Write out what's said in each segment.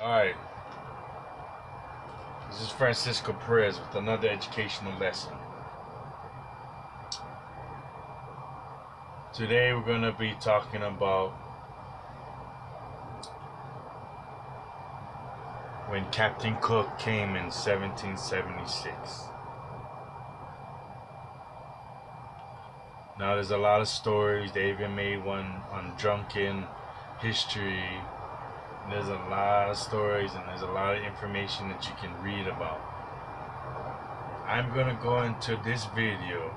Alright, this is Francisco Perez with another educational lesson. Today we're going to be talking about when Captain Cook came in 1776. Now there's a lot of stories. They even made one on drunken history. There's a lot of stories and there's a lot of information that you can read about. I'm gonna go into this video.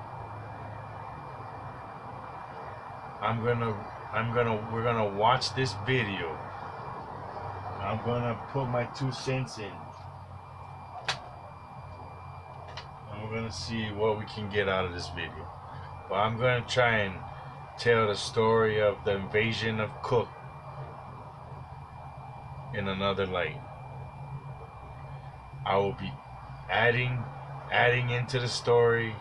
We're gonna watch this video. I'm gonna put my 2 cents in. And we're gonna see what we can get out of this video. But I'm gonna try and tell the story of the invasion of Cook in another light. I will be adding into the story.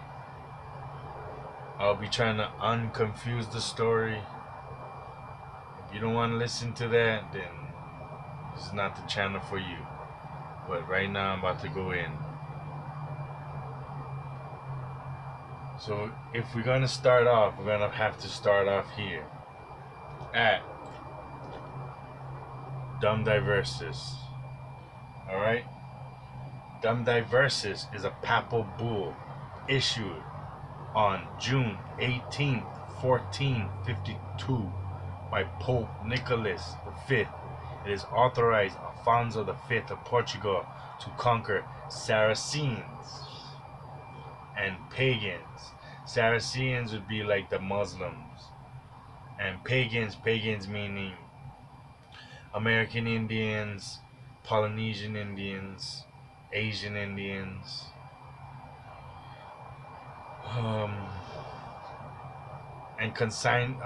I'll be trying to unconfuse the story. If you don't want to listen to that, then this is not the channel for you. But right now I'm about to go in. So if we're gonna start off, we're gonna have to start off here at Dum Diversus. Alright? Dum Diversus is a papal bull issued on June 18th, 1452 by Pope Nicholas V. It is authorized Alfonso V of Portugal to conquer Saracens and pagans. Saracens would be like the Muslims, and pagans meaning American Indians, Polynesian Indians, Asian Indians, and consign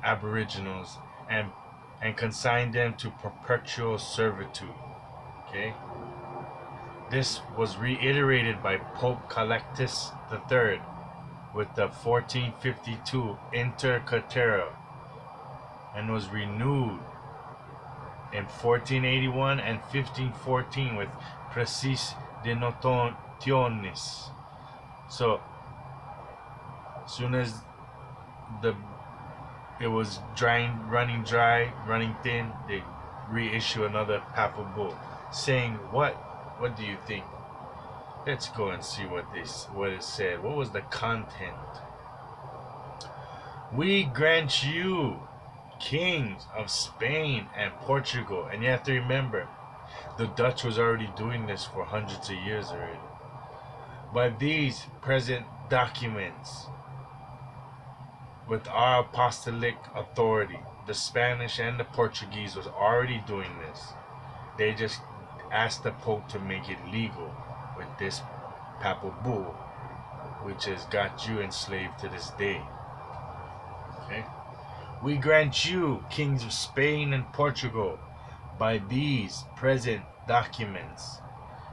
Aboriginals and consign them to perpetual servitude. Okay. This was reiterated by Pope Calixtus III with the 1452 Inter Caetera and was renewed in 1481 and 1514 with Precis de Notionis. So as soon as it was running dry, running thin, they reissue another papal bull saying what? What do you think? Let's go and see what it said. What was the content? We grant you, kings of Spain and Portugal, and you have to remember, the Dutch was already doing this for hundreds of years already. By these present documents, with our apostolic authority, the Spanish and the Portuguese was already doing this. They just asked the Pope to make it legal with this papal bull, which has got you enslaved to this day. Okay? We grant you, kings of Spain and Portugal, by these present documents,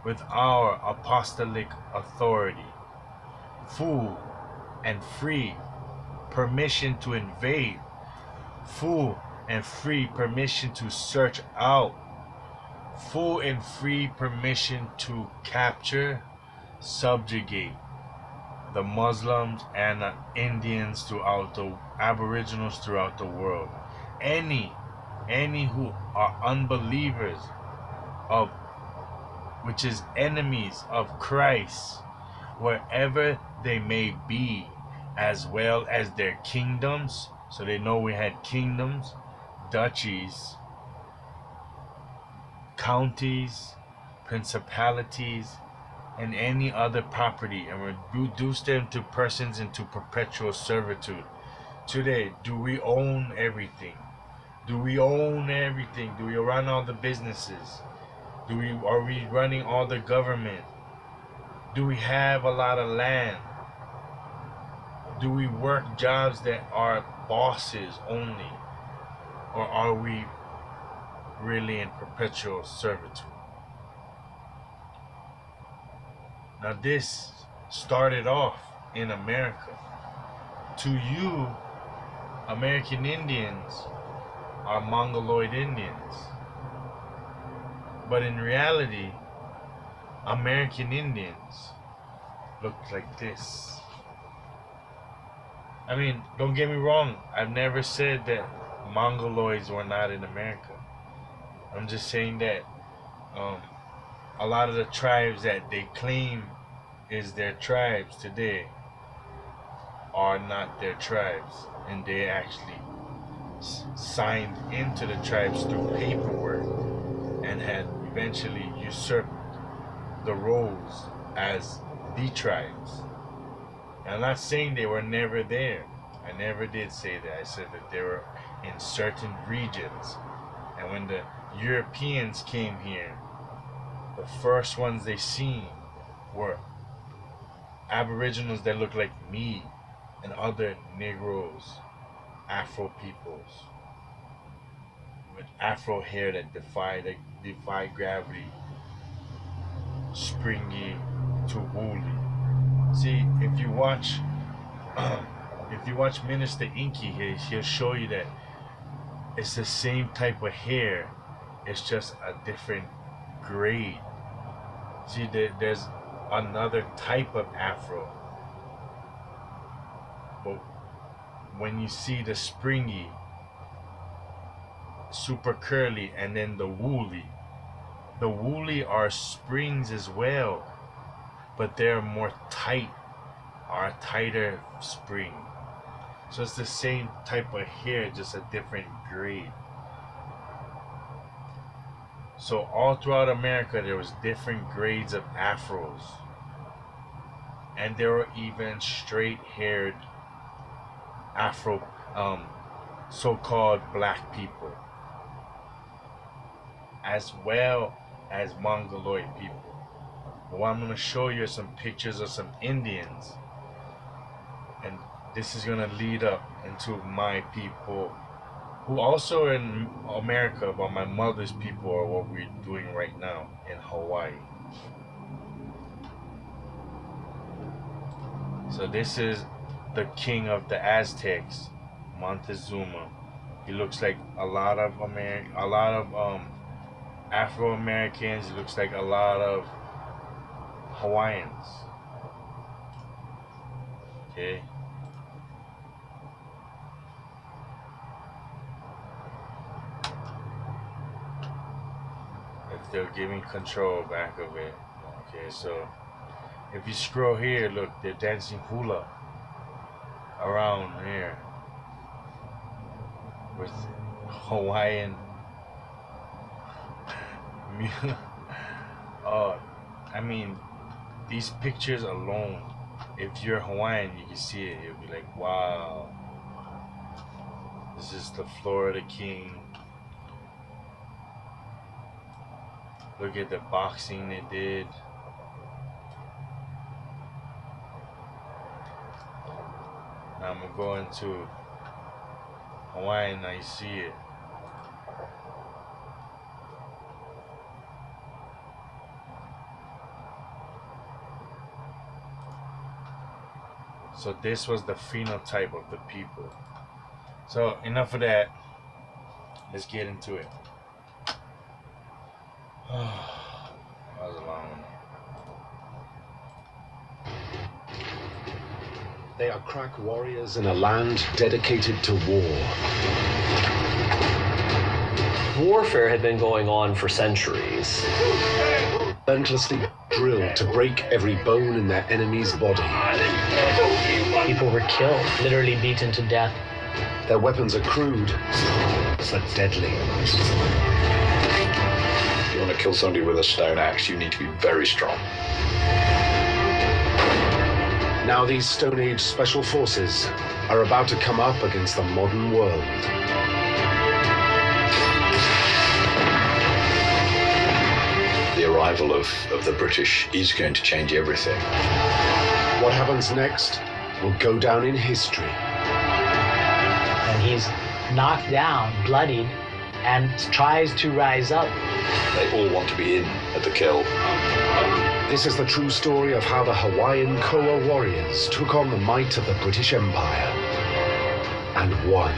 with our apostolic authority, full and free permission to invade, full and free permission to search out, full and free permission to capture, subjugate the Muslims and the Indians throughout the Aboriginals throughout the world. Any who are unbelievers of, which is enemies of Christ, wherever they may be, as well as their kingdoms. So they know we had kingdoms, duchies, counties, principalities, and any other property, and reduce them to persons into perpetual servitude. Today, do we own everything? Do we own everything? Do we run all the businesses? Are we running all the government? Do we have a lot of land? Do we work jobs that are bosses only? Or are we really in perpetual servitude? Now this started off in America. To you, American Indians are Mongoloid Indians. But in reality, American Indians looked like this. I mean, don't get me wrong. I've never said that Mongoloids were not in America. I'm just saying that a lot of the tribes that they claim is their tribes today are not their tribes, and they actually signed into the tribes through paperwork and had eventually usurped the roles as the tribes. And I'm not saying they were never there. I never did say that. I said that they were in certain regions. And when the Europeans came here, the first ones they seen were Aboriginals that looked like me and other Negroes, Afro peoples, with Afro hair that defy gravity, springy to woolly. See, if you watch Minister Inky, he'll show you that it's the same type of hair. It's just a different grade. See, there's another type of Afro. But when you see the springy, super curly, and then the woolly are springs as well, but they're more tight, are a tighter spring. So it's the same type of hair, just a different grade. So all throughout America, there was different grades of Afros. And there were even straight-haired Afro, so-called black people, as well as Mongoloid people. But what I'm going to show you are some pictures of some Indians. And this is going to lead up into my people, who also are in America, but my mother's people are what we're doing right now in Hawaii. So this is the king of the Aztecs, Montezuma. He looks like a lot of Afro-Americans. He looks like a lot of Hawaiians. Okay. If they're giving control back of it. Okay, so if you scroll here, look, they're dancing hula around here with Hawaiian I mean, these pictures alone, if you're Hawaiian, you can see it, you'll be like, wow, this is the Florida King. Look at the boxing they did. Now I'm going to go into Hawaiian, now you see it. So this was the phenotype of the people. So enough of that. Let's get into it. That was a long one. They are crack warriors in a land dedicated to war. Warfare had been going on for centuries. Relentlessly drilled to break every bone in their enemy's body. People were killed, literally beaten to death. Their weapons are crude, but deadly. If you want to kill somebody with a stone axe, you need to be very strong. Now these Stone Age special forces are about to come up against the modern world. The arrival of the British is going to change everything. What happens next will go down in history. And he's knocked down, bloodied, and tries to rise up. They all want to be in at the kill. This is the true story of how the Hawaiian Koa warriors took on the might of the British Empire and won.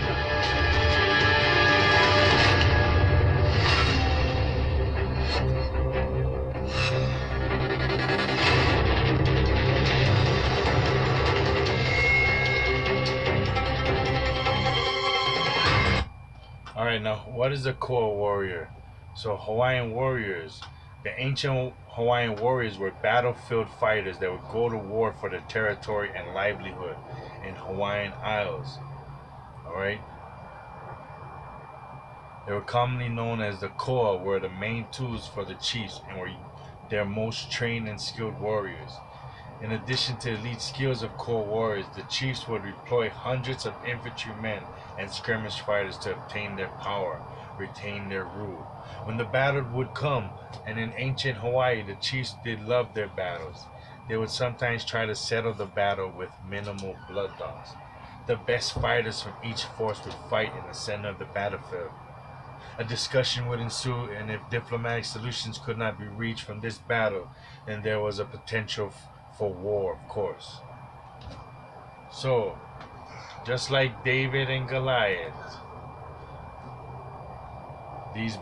Alright, now what is a Koa warrior? So Hawaiian warriors, the ancient Hawaiian warriors were battlefield fighters that would go to war for their territory and livelihood in Hawaiian Isles. Alright? They were commonly known as the Koa, were the main tools for the chiefs and were their most trained and skilled warriors. In addition to elite skills of Koa warriors, the chiefs would deploy hundreds of infantrymen and skirmish fighters to obtain their power, retain their rule. When the battle would come, and in ancient Hawaii, the chiefs did love their battles. They would sometimes try to settle the battle with minimal blood loss. The best fighters from each force would fight in the center of the battlefield. A discussion would ensue, and if diplomatic solutions could not be reached from this battle, then there was a potential for war, of course. So, just like David and Goliath, these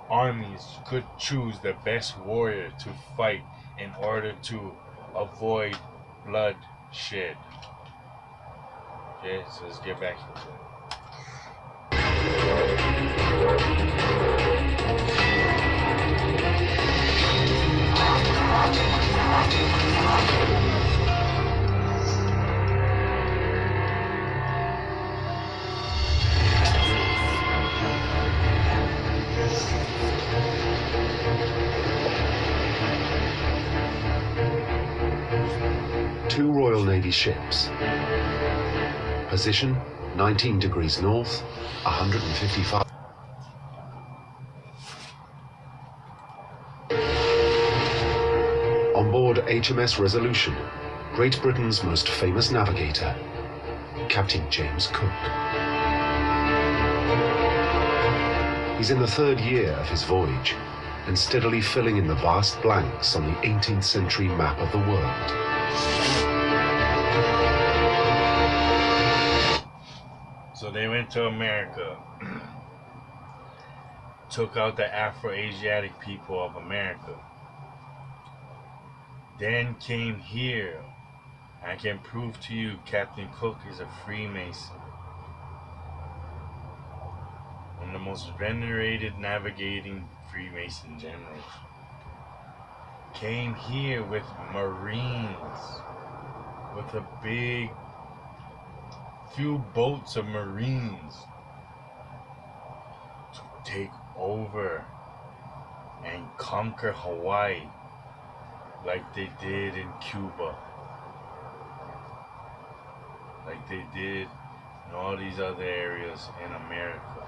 armies could choose the best warrior to fight in order to avoid bloodshed. Okay, so let's get back into it. Two Royal Navy ships. Position 19 degrees north, 155. On board HMS Resolution, Great Britain's most famous navigator, Captain James Cook. He's in the third year of his voyage and steadily filling in the vast blanks on the 18th century map of the world. So they went to America, took out the Afro-Asiatic people of America, then came here. I can prove to you Captain Cook is a Freemason, one of the most venerated navigating Freemason generals. Came here with Marines, with a big few boats of Marines to take over and conquer Hawaii like they did in Cuba, like they did in all these other areas in America.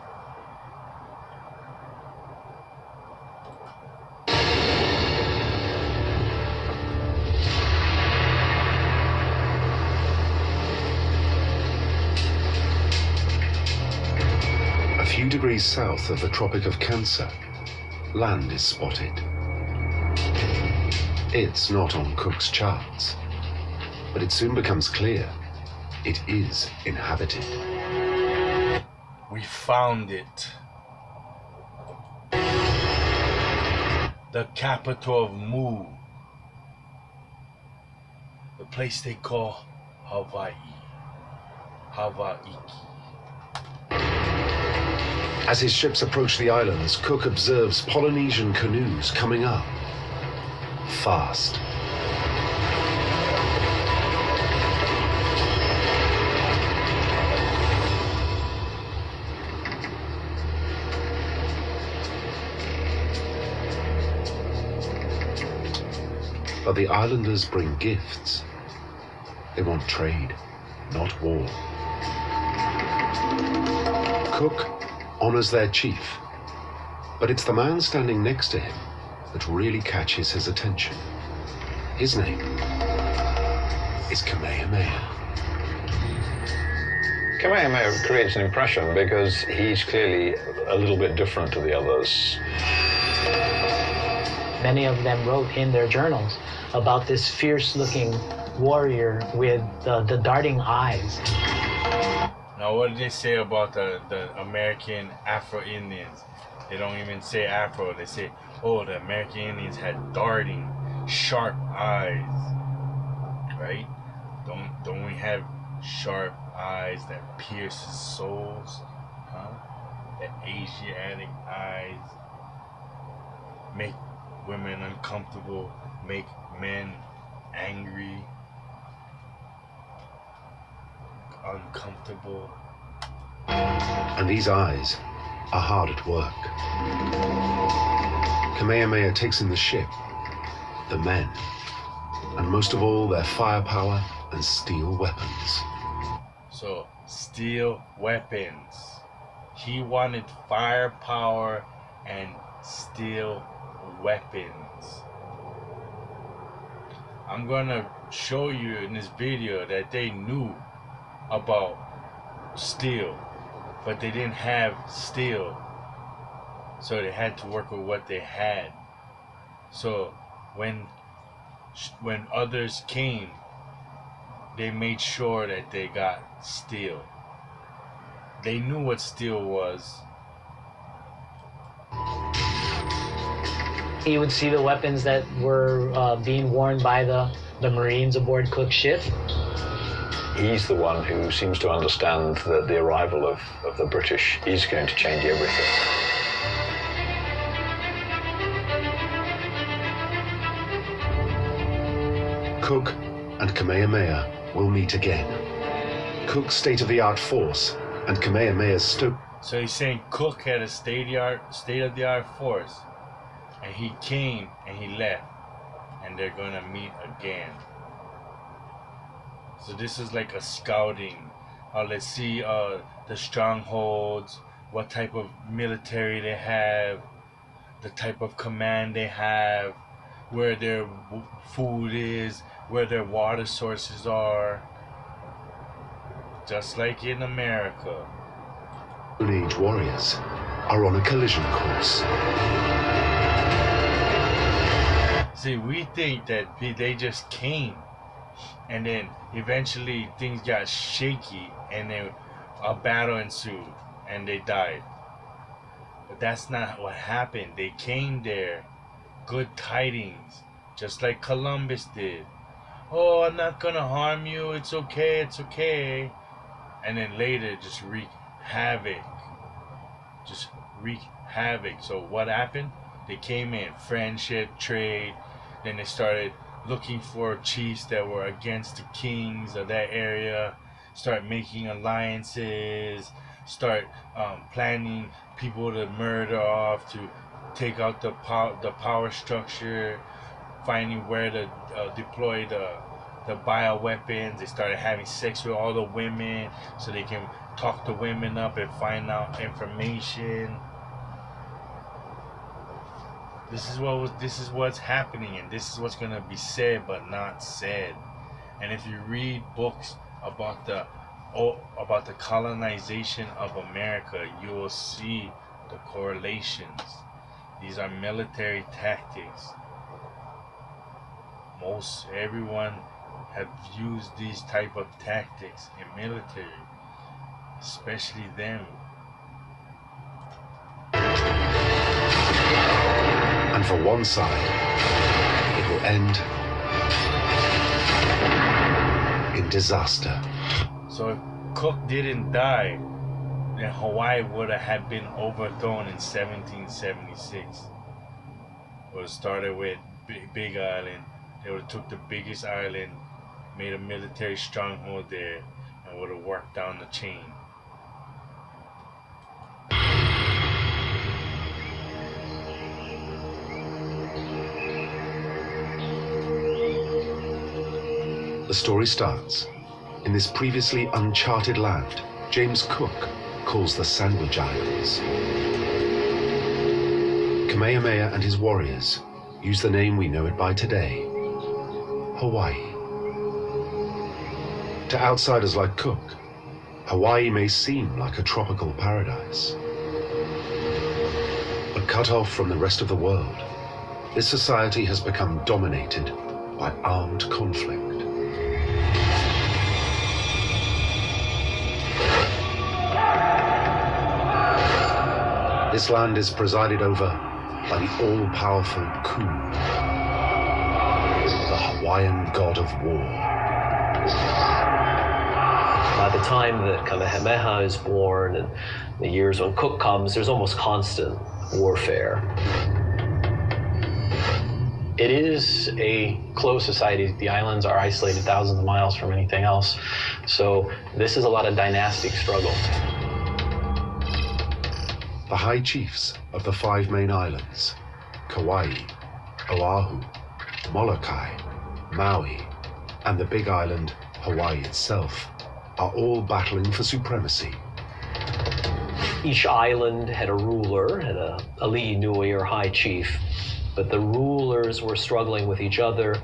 A few degrees south of the Tropic of Cancer, land is spotted. It's not on Cook's charts, but it soon becomes clear it is inhabited. We found it. The capital of Mu. The place they call Hawaii. Hawaii. As his ships approach the islands, Cook observes Polynesian canoes coming up. Fast. But the islanders bring gifts. They want trade, not war. Cook honors their chief, but it's the man standing next to him that really catches his attention. His name is Kamehameha. Kamehameha creates an impression because he's clearly a little bit different to the others. Many of them wrote in their journals about this fierce-looking warrior with the darting eyes. Now, what did they say about the American Afro-Indians? They don't even say Afro. They say, oh, the American Indians had darting, sharp eyes, right? Don't we have sharp eyes that pierces souls? Huh? the Asiatic eyes, make women uncomfortable, make men angry, uncomfortable. And these eyes are hard at work. Kamehameha takes in the ship, the men, and most of all their firepower and steel weapons. So, steel weapons. He wanted firepower and steel weapons. I'm gonna show you in this video that they knew about steel, but they didn't have steel, so they had to work with what they had. So when others came, they made sure that they got steel. They knew what steel was. He would see the weapons that were being worn by the Marines aboard Cook's ship. He's the one who seems to understand that the arrival of the British is going to change everything. Cook and Kamehameha will meet again. Cook's state-of-the-art force and Kamehameha's So he's saying Cook had a state-of-the-art force, and he came and he left, and they're gonna meet again. So this is like a scouting. Let's see the strongholds, what type of military they have, the type of command they have, where their food is, where their water sources are. Just like in America. Stone Age warriors are on a collision course. See, we think that they just came, and then eventually things got shaky, and then a battle ensued, and they died. But that's not what happened. They came there, good tidings, just like Columbus did. Oh, I'm not gonna harm you. It's okay. It's okay. And then later, just wreak havoc. Just wreak havoc. So what happened? They came in, friendship, trade. Then they started looking for chiefs that were against the kings of that area. Start making alliances. Start planning people to murder off, to take out the power structure. Finding where to deploy the bioweapons. They started having sex with all the women so they can talk the women up and find out information. This is what's happening, and this is what's gonna be said but not said. And if you read books about the colonization of America, you will see the correlations. These are military tactics. Everyone have used these type of tactics in military, especially them. And for one side, it will end in disaster. So if Cook didn't die, then Hawaii would have been overthrown in 1776. It would have started with Big Island. They would have took the biggest island, made a military stronghold there, and would have worked down the chain. The story starts in this previously uncharted land James Cook calls the Sandwich Islands. Kamehameha and his warriors use the name we know it by today, Hawaii. To outsiders like Cook, Hawaii may seem like a tropical paradise. But cut off from the rest of the world, this society has become dominated by armed conflict. This land is presided over by the all-powerful Ku, the Hawaiian god of war. By the time that Kamehameha is born and the years when Cook comes, there's almost constant warfare. It is a closed society. The islands are isolated thousands of miles from anything else. So this is a lot of dynastic struggle. The high chiefs of the 5 main islands, Kauai, Oahu, Molokai, Maui, and the big island, Hawaii itself, are all battling for supremacy. Each island had a ruler, had a ali'i nui or high chief, but the rulers were struggling with each other.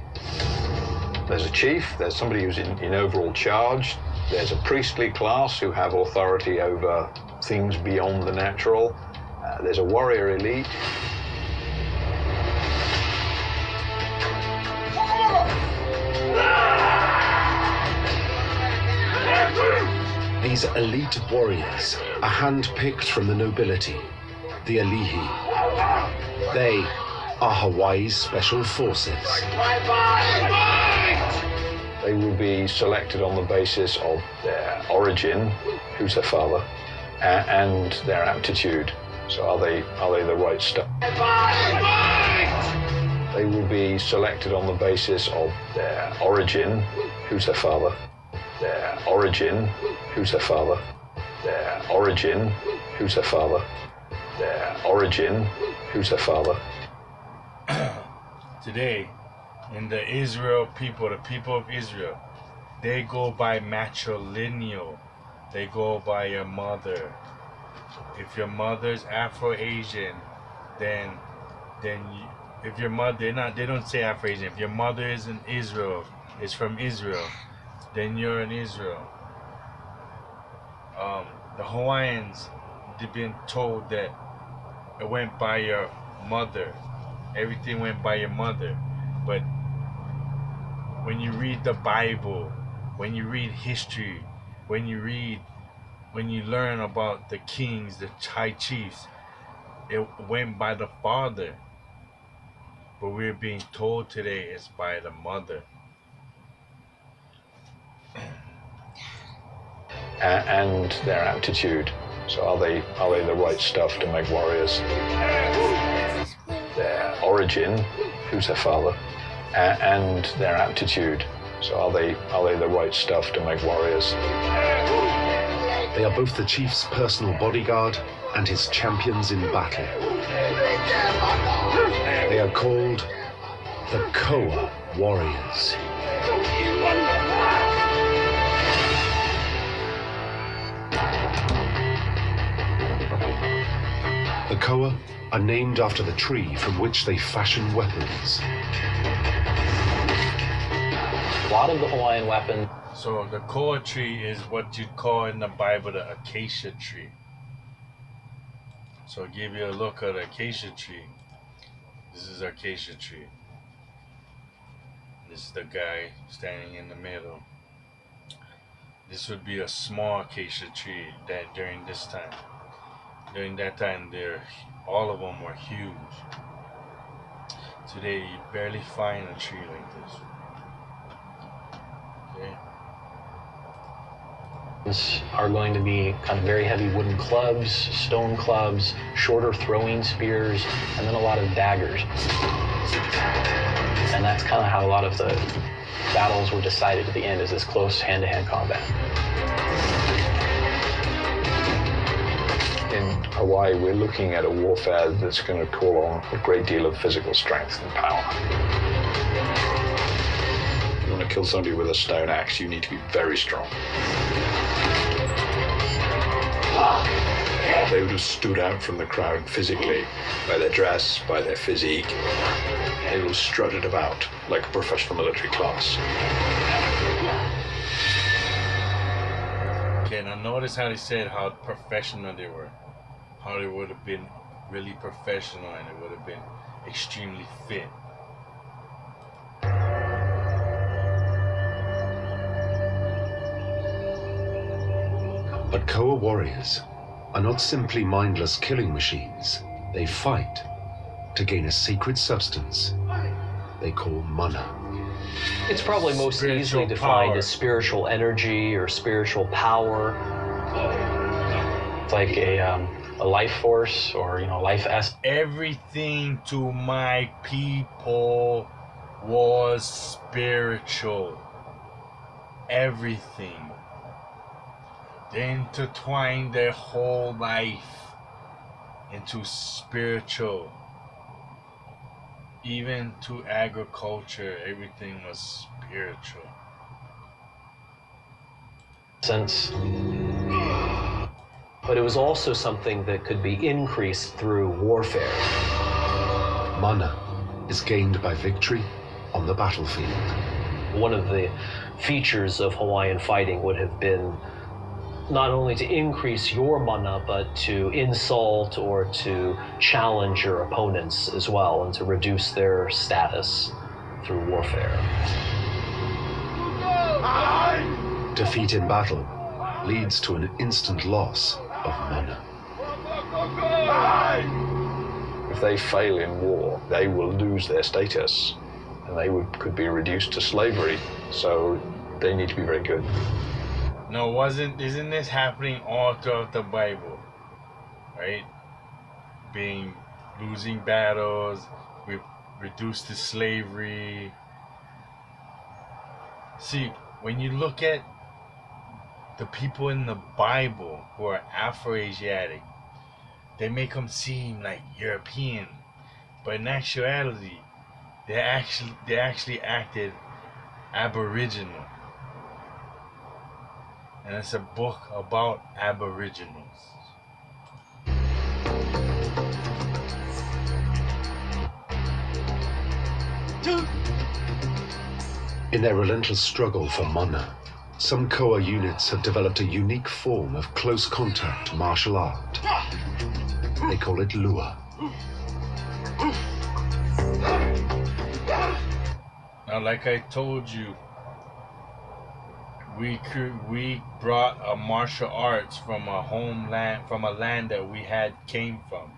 There's a chief, there's somebody who's in overall charge, there's a priestly class who have authority over things beyond the natural, there's a warrior elite. These elite warriors are hand-picked from the nobility, the ali'i. They are Hawaii's special forces. They will be selected on the basis of their origin, who's their father, and their aptitude. So are they the right stuff? They will be selected on the basis of their origin, who's their father, their origin, who's their father, their origin, who's their father, their origin, who's their father. Today, in the Israel people, the people of Israel, they go by matrilineal. They go by your mother. If your mother's Afro-Asian, then if your mother, they don't say Afro-Asian. If your mother is in Israel, is from Israel, then you're in Israel. The Hawaiians, they've been told that it went by your mother. Everything went by your mother. But when you read the Bible, when you read history, when you learn about the kings, the high chiefs, it went by the father. But we're being told today it's by the mother. And their aptitude. So are they the right stuff to make warriors? Their origin, who's their father, and their aptitude. So are they the right stuff to make warriors? They are both the chief's personal bodyguard and his champions in battle. They are called the Koa Warriors. The Koa are named after the tree from which they fashion weapons. A lot of the Hawaiian weapons. So the koa tree is what you'd call in the Bible the acacia tree. So I'll give you a look at the acacia tree. This is acacia tree. This is the guy standing in the middle. This would be a small acacia tree that during this time. During that time, all of them were huge. Today, you barely find a tree like this. Okay. Are going to be kind of very heavy wooden clubs, stone clubs, shorter throwing spears, and then a lot of daggers. And that's kind of how a lot of the battles were decided at the end, is this close hand-to-hand combat. In Hawaii, we're looking at a warfare that's going to call on a great deal of physical strength and power. If you want to kill somebody with a stone axe, you need to be very strong. They would have stood out from the crowd physically, by their dress, by their physique. They would have strutted about like a professional military class. Okay, now notice how they said how professional they were. How they would have been really professional and it would have been extremely fit. But Koa warriors are not simply mindless killing machines. They fight to gain a sacred substance they call mana. It's probably most Spiritual easily defined power. as spiritual energy or spiritual power. It's like a life force or, life essence. Everything to my people was spiritual. Everything. They intertwined their whole life into spiritual. Even to agriculture, everything was spiritual. But it was also something that could be increased through warfare. Mana is gained by victory on the battlefield. One of the features of Hawaiian fighting would have been not only to increase your mana, but to insult or to challenge your opponents as well, and to reduce their status through warfare. Defeat in battle leads to an instant loss of mana. If they fail in war, they will lose their status, and they could be reduced to slavery. So they need to be very good. No, isn't this happening all throughout the Bible? Right? Losing battles, reduced to slavery. See, when you look at the people in the Bible who are Afro-Asiatic, they make them seem like European, but in actuality, they actually acted Aboriginal. And it's a book about Aboriginals. In their relentless struggle for mana, some Koa units have developed a unique form of close contact martial art. They call it lua. Now, like I told you, we brought a martial arts from a homeland, from a land that we came from.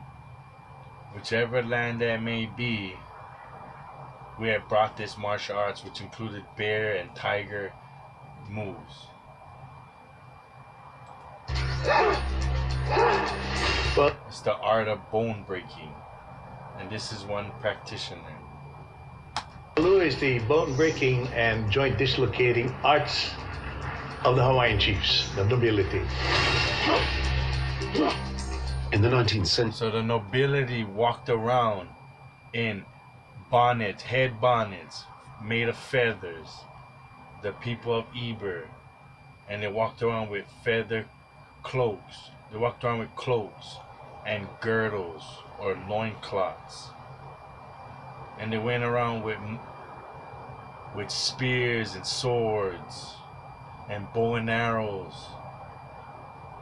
Whichever land that may be, we had brought this martial arts, which included bear and tiger moves. But It's the art of bone breaking, and this is one practitioner. lua is the bone-breaking and joint dislocating arts of the Hawaiian chiefs, the nobility. In the 19th century, So the nobility walked around in bonnets, head bonnets made of feathers. The people of Eber, and they walked around with feather cloaks. They walked around with cloaks and girdles or loincloths. And they went around with spears and swords and bow and arrows.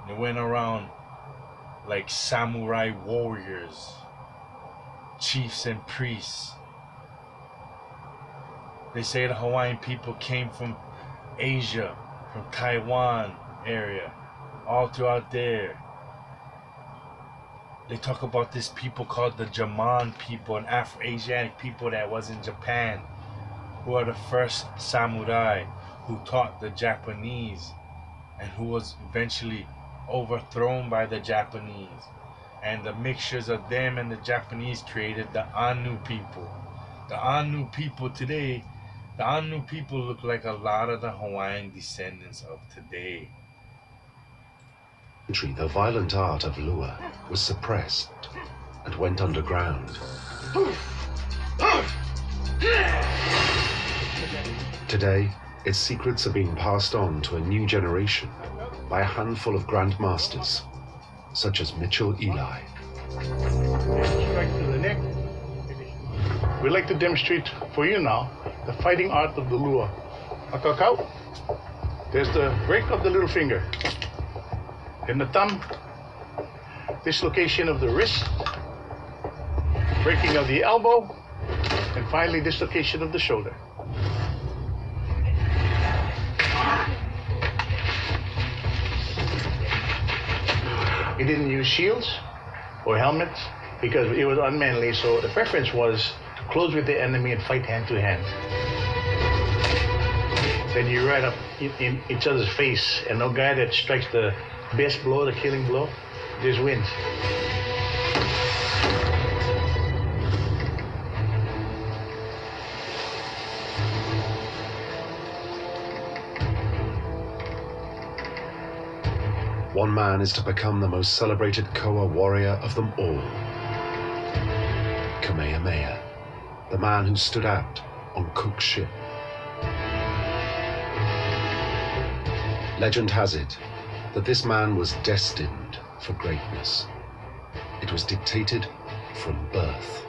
They went around like samurai warriors, chiefs and priests. They say the Hawaiian people came from Asia, from Taiwan area, all throughout there. They talk about this people called the Jaman people, an Afro-Asiatic people that was in Japan, who are the first samurai who taught the Japanese and who was eventually overthrown by the Japanese. And the mixtures of them and the Japanese created the Anu people. The Anu people today, the Anu people look like a lot of the Hawaiian descendants of today. the violent art of lua was suppressed and went underground. Today, its secrets are being passed on to a new generation by a handful of grandmasters, such as Mitchell Eli. Strike to the neck. We'd like to demonstrate for you now the fighting art of the lua. Akakau. There's the break of the little finger. Then the thumb. Dislocation of the wrist. Breaking of the elbow. And finally, dislocation of the shoulder. We didn't use shields or helmets because it was unmanly, so the preference was to close with the enemy and fight hand to hand. then you're right up in each other's face, and no guy that strikes the best blow, the killing blow, just wins. One man is to become the most celebrated Koa warrior of them all. Kamehameha, the man who stood out on Cook's ship. Legend has it that this man was destined for greatness. It was dictated from birth.